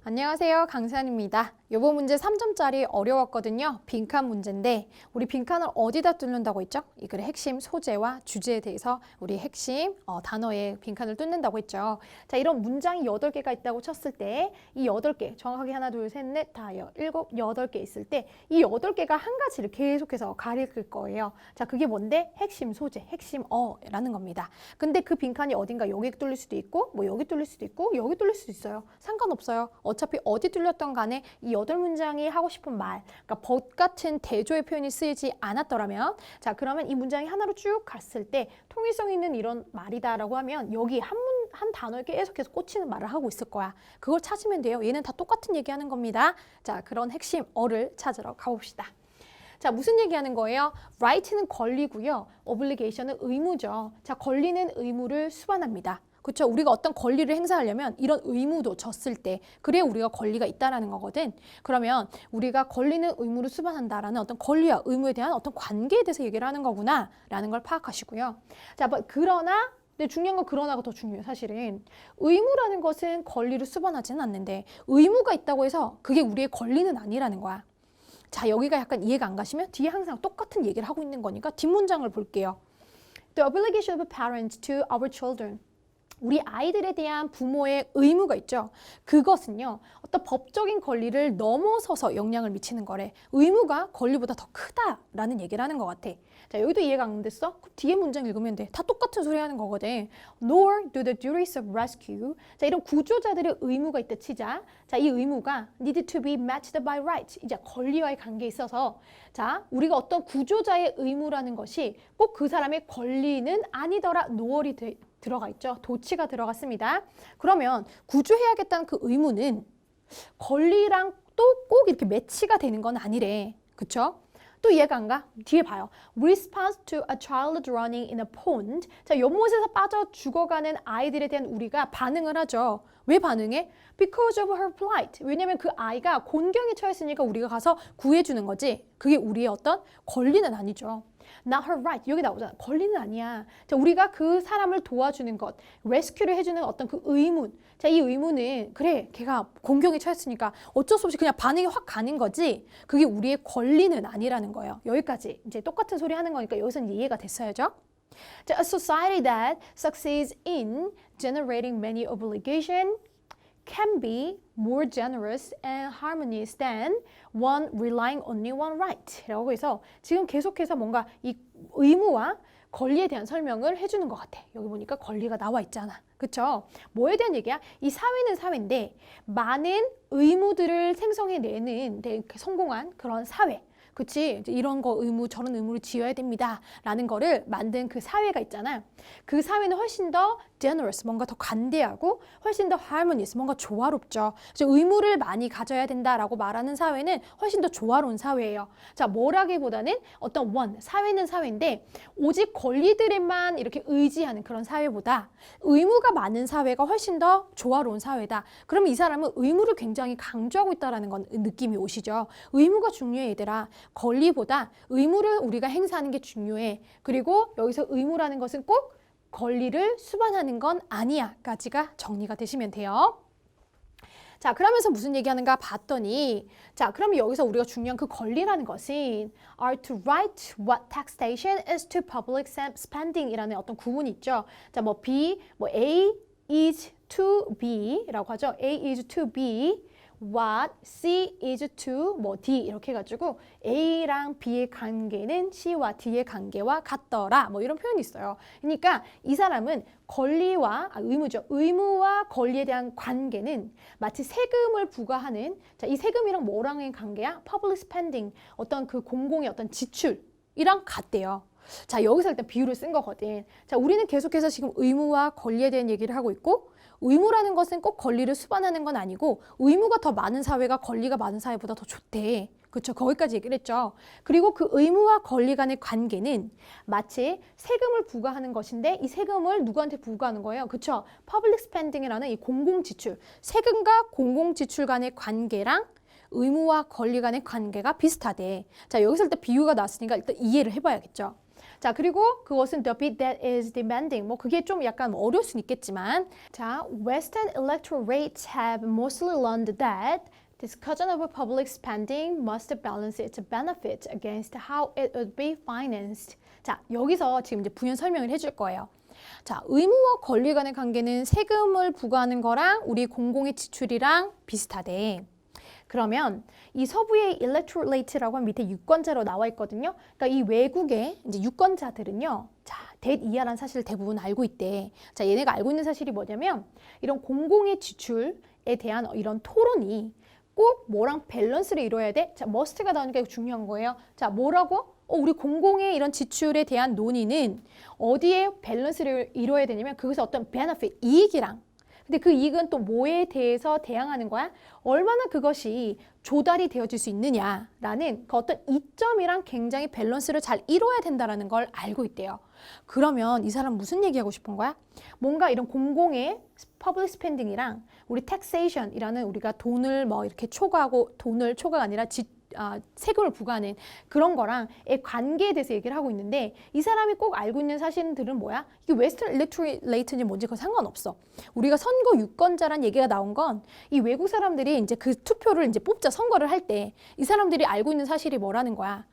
안녕하세요. 강산입니다. 요번 문제 3점짜리 어려웠거든요. 빈칸 문제인데 우리 빈칸을 어디다 뚫는다고 했죠? 이 글의 핵심 소재와 주제에 대해서 우리 핵심 단어의 빈칸을 뚫는다고 했죠. 자, 이런 문장이 8개가 있다고 쳤을 때 이 8개, 정확하게 하나, 둘, 셋, 넷, 다, 일곱, 8개 있을 때 이 8개가 한 가지를 계속해서 가리킬 거예요. 자, 그게 뭔데? 핵심 소재, 핵심 어라는 겁니다. 근데 그 빈칸이 어딘가 여기 뚫릴 수도 있고 뭐 여기 뚫릴 수도 있고 여기 뚫릴 수도 있어요. 상관없어요. 어차피 어디 뚫렸던 간에 이 8문장이 하고 싶은 말, 그러니까 but 같은 대조의 표현이 쓰이지 않았더라면, 자, 그러면 이 문장이 하나로 쭉 갔을 때 통일성 있는 이런 말이다라고 하면 여기 한 단어에 계속해서 꽂히는 말을 하고 있을 거야. 그걸 찾으면 돼요. 얘는 다 똑같은 얘기하는 겁니다. 자, 그런 핵심 어를 찾으러 가봅시다. 자, 무슨 얘기하는 거예요? right는 권리고요. obligation은 의무죠. 자, 권리는 의무를 수반합니다. 그렇죠? 우리가 어떤 권리를 행사하려면 이런 의무도 졌을 때 그래야 우리가 권리가 있다라는 거거든. 그러면 우리가 권리는 의무를 수반한다라는 어떤 권리와 의무에 대한 어떤 관계에 대해서 얘기를 하는 거구나 라는 걸 파악하시고요. 자, 그러나 근데 중요한 건 그러나가 더 중요해요. 사실은 의무라는 것은 권리를 수반하지는 않는데 의무가 있다고 해서 그게 우리의 권리는 아니라는 거야. 자, 여기가 약간 이해가 안 가시면 뒤에 항상 똑같은 얘기를 하고 있는 거니까 뒷문장을 볼게요. The obligation of parents to our children. 우리 아이들에 대한 부모의 의무가 있죠. 그것은요, 어떤 법적인 권리를 넘어서서 영향을 미치는 거래. 의무가 권리보다 더 크다라는 얘기를 하는 것 같아. 자, 여기도 이해가 안 됐어? 그럼 뒤에 문장 읽으면 돼. 다 똑같은 소리 하는 거거든. Nor do the duties of rescue. 자, 이런 구조자들의 의무가 있다 치자. 자, 이 의무가 need to be matched by right. 이제 권리와의 관계에 있어서, 자, 우리가 어떤 구조자의 의무라는 것이 꼭 그 사람의 권리는 아니더라. nor이 들어가 있죠. 도치가 들어갔습니다. 그러면 구조해야겠다는 그 의무는 권리랑 또 꼭 이렇게 매치가 되는 건 아니래. 그쵸? 또 이해가 안 가? 뒤에 봐요. Response to a child running in a pond. 자, 연못에서 빠져 죽어가는 아이들에 대한 우리가 반응을 하죠. 왜 반응해? Because of her plight. 왜냐면 그 아이가 곤경에 처했으니까 우리가 가서 구해주는 거지. 그게 우리의 어떤 권리는 아니죠. Not her right. 여기 나오잖아. 권리는 아니야. 자, 우리가 그 사람을 도와주는 것, 레스큐를 해주는 어떤 그 의문. 자, 이 의무는 그래, 걔가 곤경에 처했으니까 어쩔 수 없이 그냥 반응이 확 가는 거지. 그게 우리의 권리는 아니라는 거예요. 여기까지 이제 똑같은 소리 하는 거니까 여기서는 이해가 됐어야죠. 자, a society that succeeds in generating many obligations can be more generous and harmonious than one relying only on right. 라고 해서 지금 계속해서 뭔가 이 의무와 권리에 대한 설명을 해주는 것 같아. 여기 보니까 권리가 나와 있잖아. 그쵸? 뭐에 대한 얘기야? 이 사회는 사회인데 많은 의무들을 생성해내는 성공한 그런 사회. 그치? 이런 거 의무, 저런 의무를 지어야 됩니다. 라는 거를 만든 그 사회가 있잖아. 그 사회는 훨씬 더 generous, 뭔가 더 관대하고 훨씬 더 harmonious, 뭔가 조화롭죠. 그래서 의무를 많이 가져야 된다라고 말하는 사회는 훨씬 더 조화로운 사회예요. 자, 뭐라기보다는 어떤 사회는 사회인데 오직 권리들에만 이렇게 의지하는 그런 사회보다 의무가 많은 사회가 훨씬 더 조화로운 사회다. 그러면 이 사람은 의무를 굉장히 강조하고 있다는 건 느낌이 오시죠. 의무가 중요해, 얘들아. 권리보다 의무를 우리가 행사하는 게 중요해. 그리고 여기서 의무라는 것은 꼭 권리를 수반하는 건 아니야 까지가 정리가 되시면 돼요. 자, 그러면서 무슨 얘기하는가 봤더니, 자, 그러면 여기서 우리가 중요한 그 권리라는 것은 are to write what taxation is to public spending 이라는 어떤 구문이 있죠. 자, 뭐 B, 뭐 A is to B라고 하죠. A is to B what C is to 뭐 D 이렇게 해가지고 A랑 B의 관계는 C와 D의 관계와 같더라 뭐 이런 표현이 있어요. 그러니까 이 사람은 권리와 의무죠. 의무와 권리에 대한 관계는 마치 세금을 부과하는, 자, 이 세금이랑 뭐랑의 관계야? Public spending, 어떤 그 공공의 어떤 지출이랑 같대요. 자, 여기서 일단 비유를 쓴 거거든. 자, 우리는 계속해서 지금 의무와 권리에 대한 얘기를 하고 있고, 의무라는 것은 꼭 권리를 수반하는 건 아니고 의무가 더 많은 사회가 권리가 많은 사회보다 더 좋대. 그렇죠? 거기까지 얘기를 했죠. 그리고 그 의무와 권리 간의 관계는 마치 세금을 부과하는 것인데 이 세금을 누구한테 부과하는 거예요? 그렇죠? Public spending이라는 이 공공지출, 세금과 공공지출 간의 관계랑 의무와 권리 간의 관계가 비슷하대. 자, 여기서 일단 비유가 나왔으니까 일단 이해를 해봐야겠죠. 자, 그리고 그것은 the bit that is demanding. 뭐 그게 좀 약간 어려울 수는 있겠지만, 자, Western electorates have mostly learned that discussion of public spending must balance its benefits against how it would be financed. 자, 여기서 지금 이제 부연 설명을 해줄 거예요. 자, 의무와 권리 간의 관계는 세금을 부과하는 거랑 우리 공공의 지출이랑 비슷하대. 그러면 이 서부의 electorate라고 하면 밑에 유권자로 나와 있거든요. 그러니까 이 외국의 이제 유권자들은요. 자, 대이하라는 사실을 대부분 알고 있대. 자, 얘네가 알고 있는 사실이 뭐냐면 이런 공공의 지출에 대한 이런 토론이 꼭 뭐랑 밸런스를 이루어야 돼? 자, must가 나오니까 이거 중요한 거예요. 자, 뭐라고? 우리 공공의 이런 지출에 대한 논의는 어디에 밸런스를 이루어야 되냐면 그것의 어떤 benefit, 이익이랑 근데 그 이익은 또 뭐에 대해서 대항하는 거야? 얼마나 그것이 조달이 되어질 수 있느냐라는 그 어떤 이점이랑 굉장히 밸런스를 잘 이뤄야 된다는 걸 알고 있대요. 그러면 이 사람 무슨 얘기하고 싶은 거야? 뭔가 이런 공공의 public spending이랑 우리 taxation이라는 우리가 돈을 뭐 이렇게 초과하고 돈을 초과가 아니라 세금을 부과하는 그런 거랑의 관계에 대해서 얘기를 하고 있는데 이 사람이 꼭 알고 있는 사실들은 뭐야? 이게 웨스턴 일렉토레이트인지 뭔지 그건 상관없어. 우리가 선거 유권자란 얘기가 나온 건 이 외국 사람들이 이제 그 투표를 이제 뽑자 선거를 할 때 이 사람들이 알고 있는 사실이 뭐라는 거야?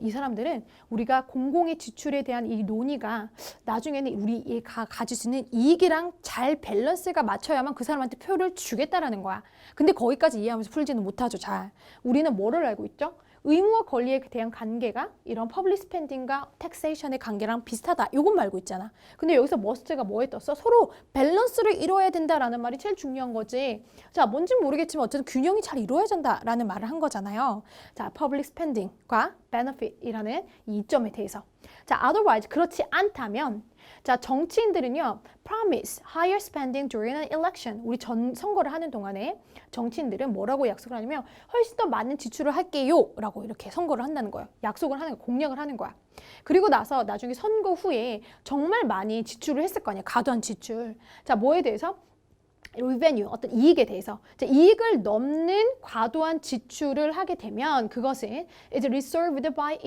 이 사람들은 우리가 공공의 지출에 대한 이 논의가 나중에는 우리가 가질 수 있는 이익이랑 잘 밸런스가 맞춰야만 그 사람한테 표를 주겠다라는 거야. 근데 거기까지 이해하면서 풀지는 못하죠, 잘. 우리는 뭐를 알고 있죠? 의무와 권리에 대한 관계가 이런 퍼블릭 스펜딩과 텍세이션의 관계랑 비슷하다. 이것만 알고 있잖아. 근데 여기서 머스트가 뭐에 떴어? 서로 밸런스를 이루어야 된다라는 말이 제일 중요한 거지. 자, 뭔지는 모르겠지만 어쨌든 균형이 잘 이루어야 된다라는 말을 한 거잖아요. 자, 퍼블릭 스펜딩과 benefit이라는 이 이점에 대해서. 자, otherwise 그렇지 않다면 자, 정치인들은요, promise higher spending during an election. 우리 선거를 하는 동안에 정치인들은 뭐라고 약속을 하냐면 훨씬 더 많은 지출을 할게요 라고 이렇게 선거를 한다는 거예요. 약속을 하는 거야. 공약을 하는 거야. 그리고 나서 나중에 선거 후에 정말 많이 지출을 했을 거 아니야. 과도한 지출. 자, 뭐에 대해서? revenue, 어떤 이익에 대해서 이익을 넘는 과도한 지출을 하게 되면 그것은 is reserved by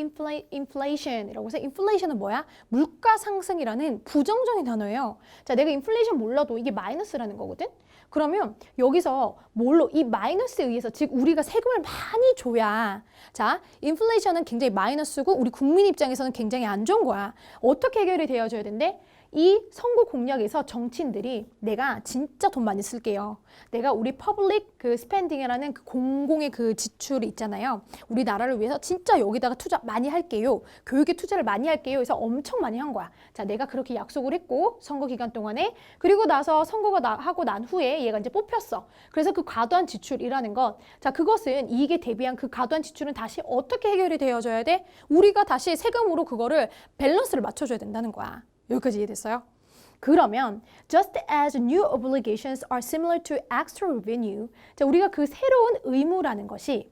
inflation이라고 해서 inflation은 뭐야? 물가 상승이라는 부정적인 단어예요. 자, 내가 inflation 몰라도 이게 마이너스라는 거거든? 그러면 여기서 뭘로 이 마이너스에 의해서 즉 우리가 세금을 많이 줘야 자, 인플레이션은 굉장히 마이너스고 우리 국민 입장에서는 굉장히 안 좋은 거야. 어떻게 해결이 되어줘야 된대? 이 선거 공약에서 정치인들이 내가 진짜 돈 많이 쓸게요. 내가 우리 퍼블릭 그 스펜딩이라는 그 공공의 그 지출이 있잖아요. 우리나라를 위해서 진짜 여기다가 투자 많이 할게요. 교육에 투자를 많이 할게요. 그래서 엄청 많이 한 거야. 자, 내가 그렇게 약속을 했고 선거 기간 동안에 그리고 나서 선거가 하고 난 후에 얘가 이제 뽑혔어. 그래서 그 과도한 지출이라는 것, 자, 그것은 이익에 대비한 그 과도한 지출은 다시 어떻게 해결이 되어져야 돼? 우리가 다시 세금으로 그거를 밸런스를 맞춰줘야 된다는 거야. 여기까지 이해됐어요? 그러면 just as new obligations are similar to extra revenue, 자, 우리가 그 새로운 의무라는 것이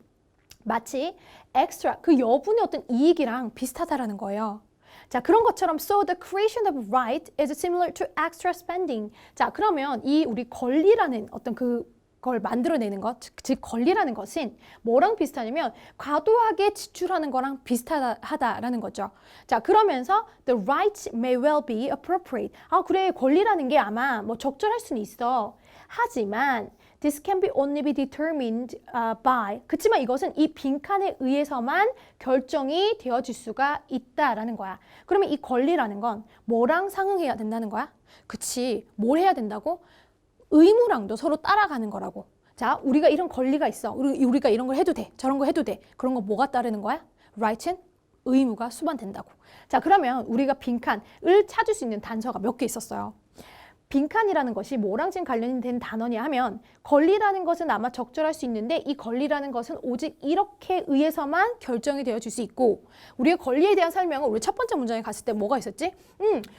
마치 extra, 그 여분의 어떤 이익이랑 비슷하다라는 거예요. 자, 그런 것처럼 so the creation of right is similar to extra spending. 자, 그러면 이 우리 권리라는 어떤 그걸 만들어내는 것, 즉 권리라는 것은 뭐랑 비슷하냐면 과도하게 지출하는 거랑 비슷하다라는 거죠. 자, 그러면서 the rights may well be appropriate. 그래, 권리라는 게 아마 뭐 적절할 수는 있어. 하지만 this can be only be determined by. 그렇지만 이것은 이 빈칸에 의해서만 결정이 되어질 수가 있다라는 거야. 그러면 이 권리라는 건 뭐랑 상응해야 된다는 거야? 그치, 뭘 해야 된다고? 의무랑도 서로 따라가는 거라고. 자, 우리가 이런 권리가 있어. 우리가 이런 걸 해도 돼. 저런 거 해도 돼. 그런 거 뭐가 따르는 거야? right은 의무가 수반된다고. 자, 그러면 우리가 빈칸을 찾을 수 있는 단서가 몇 개 있었어요. 빈칸이라는 것이 뭐랑 지금 관련된 단어냐 하면 권리라는 것은 아마 적절할 수 있는데 이 권리라는 것은 오직 이렇게 의해서만 결정이 되어질 수 있고 우리의 권리에 대한 설명은 우리 첫 번째 문장에 갔을 때 뭐가 있었지?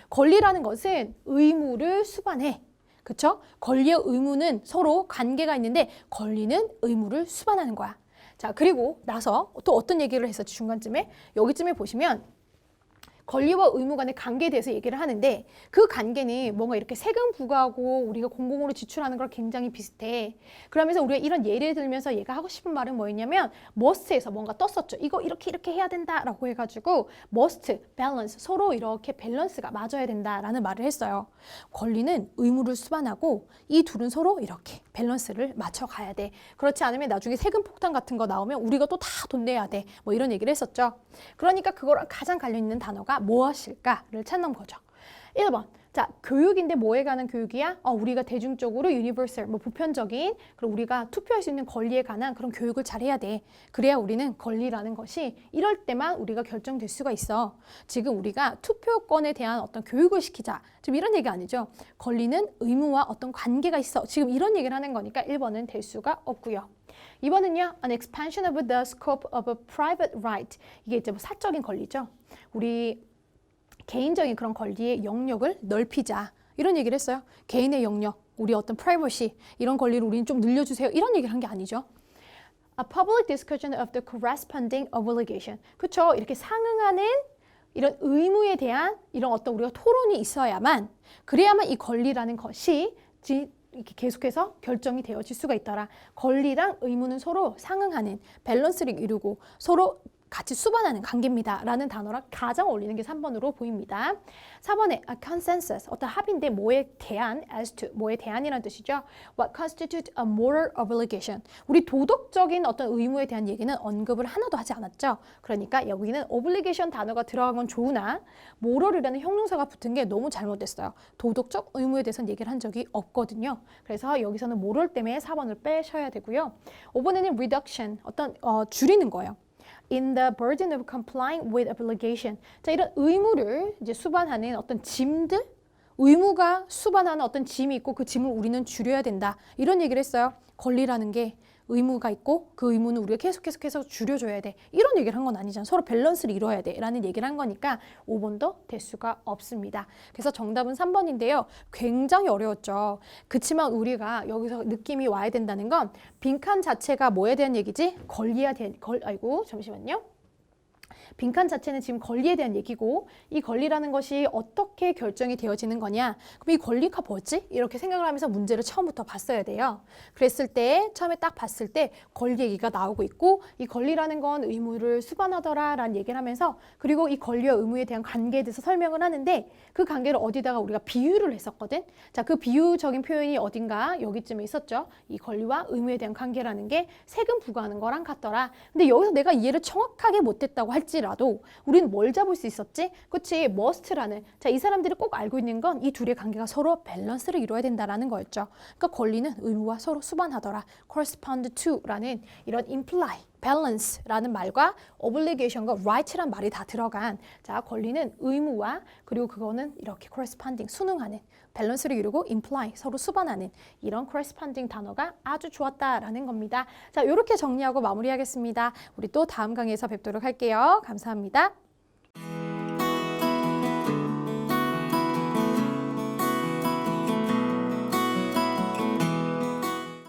권리라는 것은 의무를 수반해. 그쵸? 권리와 의무는 서로 관계가 있는데 권리는 의무를 수반하는 거야. 자, 그리고 나서 또 어떤 얘기를 했었지 중간쯤에? 여기쯤에 보시면 권리와 의무 간의 관계에 대해서 얘기를 하는데 그 관계는 뭔가 이렇게 세금 부과하고 우리가 공공으로 지출하는 걸 굉장히 비슷해. 그러면서 우리가 이런 예를 들면서 얘가 하고 싶은 말은 뭐였냐면 must에서 뭔가 떴었죠. 이거 이렇게 해야 된다라고 해가지고 must, balance, 서로 이렇게 밸런스가 맞아야 된다라는 말을 했어요. 권리는 의무를 수반하고 이 둘은 서로 이렇게 밸런스를 맞춰가야 돼. 그렇지 않으면 나중에 세금 폭탄 같은 거 나오면 우리가 또 다 돈 내야 돼. 뭐 이런 얘기를 했었죠. 그러니까 그거랑 가장 관련 있는 단어가 무엇일까를 찾는 거죠. 1번. 자, 교육인데 뭐에 관한 교육이야? 우리가 대중적으로 universal, 뭐 보편적인, 그리고 우리가 투표할 수 있는 권리에 관한 그런 교육을 잘 해야 돼. 그래야 우리는 권리라는 것이 이럴 때만 우리가 결정될 수가 있어. 지금 우리가 투표권에 대한 어떤 교육을 시키자. 지금 이런 얘기 아니죠. 권리는 의무와 어떤 관계가 있어. 지금 이런 얘기를 하는 거니까 1번은 될 수가 없고요. 2번은요, an expansion of the scope of a private right. 이게 이제 뭐 사적인 권리죠. 우리 개인적인 그런 권리의 영역을 넓히자. 이런 얘기를 했어요. 개인의 영역, 우리 어떤 프라이버시, 이런 권리를 우리는 좀 늘려주세요. 이런 얘기를 한 게 아니죠. A public discussion of the corresponding obligation. 그렇죠. 이렇게 상응하는 이런 의무에 대한 이런 어떤 우리가 토론이 있어야만, 그래야만 이 권리라는 것이 이렇게 계속해서 결정이 되어질 수가 있더라. 권리랑 의무는 서로 상응하는 밸런스를 이루고 서로 같이 수반하는 관계입니다. 라는 단어랑 가장 어울리는 게 3번으로 보입니다. 4번에 a consensus, 어떤 합의인데 뭐에 대한, as to, 뭐에 대한이라는 뜻이죠. What constitutes a moral obligation. 우리 도덕적인 어떤 의무에 대한 얘기는 언급을 하나도 하지 않았죠. 그러니까 여기는 obligation 단어가 들어간 건 좋으나 moral이라는 형용사가 붙은 게 너무 잘못됐어요. 도덕적 의무에 대해서는 얘기를 한 적이 없거든요. 그래서 여기서는 moral 때문에 4번을 빼셔야 되고요. 5번에는 reduction, 어떤 줄이는 거예요. In the burden of complying with obligation. 자, 이런 의무를 이제 수반하는 어떤 짐들, 의무가 수반하는 어떤 짐이 있고 그 짐을 우리는 줄여야 된다. 이런 얘기를 했어요. 권리라는 게 의무가 있고 그 의무는 우리가 계속해서 줄여줘야 돼. 이런 얘기를 한 건 아니잖아. 서로 밸런스를 이뤄야 돼. 라는 얘기를 한 거니까 5번도 될 수가 없습니다. 그래서 정답은 3번인데요. 굉장히 어려웠죠. 그치만 우리가 여기서 느낌이 와야 된다는 건 빈칸 자체가 뭐에 대한 얘기지? 권리에 대한, 아이고, 잠시만요. 빈칸 자체는 지금 권리에 대한 얘기고 이 권리라는 것이 어떻게 결정이 되어지는 거냐. 그럼 이 권리가 뭐지? 이렇게 생각을 하면서 문제를 처음부터 봤어야 돼요. 그랬을 때 처음에 딱 봤을 때 권리 얘기가 나오고 있고 이 권리라는 건 의무를 수반하더라 라는 얘기를 하면서 그리고 이 권리와 의무에 대한 관계에 대해서 설명을 하는데 그 관계를 어디다가 우리가 비유를 했었거든. 자, 그 비유적인 표현이 어딘가 여기쯤에 있었죠. 이 권리와 의무에 대한 관계라는 게 세금 부과하는 거랑 같더라. 근데 여기서 내가 이해를 정확하게 못했다고 할지라도 우리는 뭘 잡을 수 있었지? 그치, must라는. 자, 이 사람들이 꼭 알고 있는 건 이 둘의 관계가 서로 밸런스를 이루어야 된다라는 거였죠. 그러니까 권리는 의무와 서로 수반하더라. correspond to라는 이런 imply, balance라는 말과 obligation과 right란 말이 다 들어간 자, 권리는 의무와 그리고 그거는 이렇게 corresponding, 순응하는 밸런스를 이루고 imply, 서로 수반하는 이런 corresponding 단어가 아주 좋았다라는 겁니다. 자, 이렇게 정리하고 마무리하겠습니다. 우리 또 다음 강의에서 뵙도록 할게요. 감사합니다.